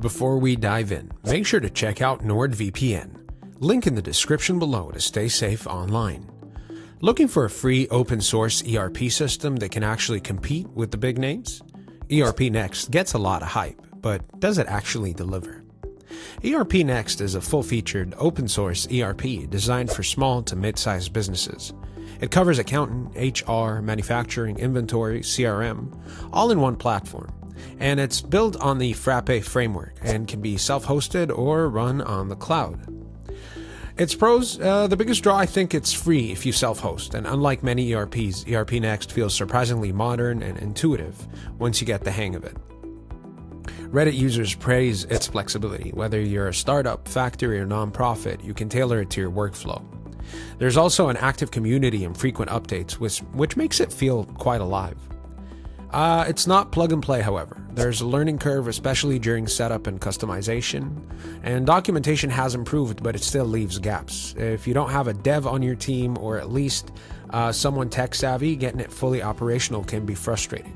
Before we dive in, make sure to check out NordVPN. Link in the description below to stay safe online. Looking for a free open source ERP system that can actually compete with the big names? ERPNext gets a lot of hype, but does it actually deliver? ERPNext is a full-featured open source ERP designed for small to mid-sized businesses. It covers accounting, HR, manufacturing, inventory, CRM, all in one platform. And it's built on the Frappe framework and can be self-hosted or run on the cloud. Its pros, the biggest draw, I think it's free if you self-host, and unlike many ERPs, ERPNext feels surprisingly modern and intuitive once you get the hang of it. Reddit users praise its flexibility. Whether you're a startup, factory, or nonprofit, you can tailor it to your workflow. There's also an active community and frequent updates, which makes it feel quite alive. It's not plug and play, however. There's a learning curve, especially during setup and customization, and documentation has improved, but it still leaves gaps. If you don't have a dev on your team, or at least someone tech savvy, getting it fully operational can be frustrating.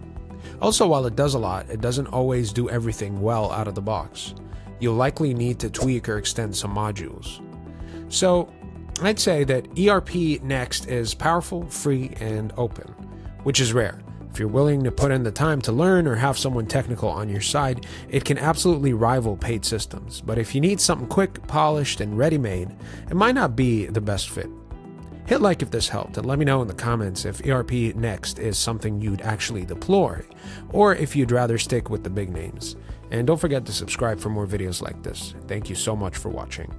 Also, while it does a lot, it doesn't always do everything well out of the box. You'll likely need to tweak or extend some modules. So, I'd say that ERPNext is powerful, free, and open, which is rare. If you're willing to put in the time to learn or have someone technical on your side, it can absolutely rival paid systems. But if you need something quick, polished, and ready-made, it might not be the best fit. Hit like if this helped, and let me know in the comments if ERPNext is something you'd actually deploy, or if you'd rather stick with the big names. And don't forget to subscribe for more videos like this. Thank you so much for watching.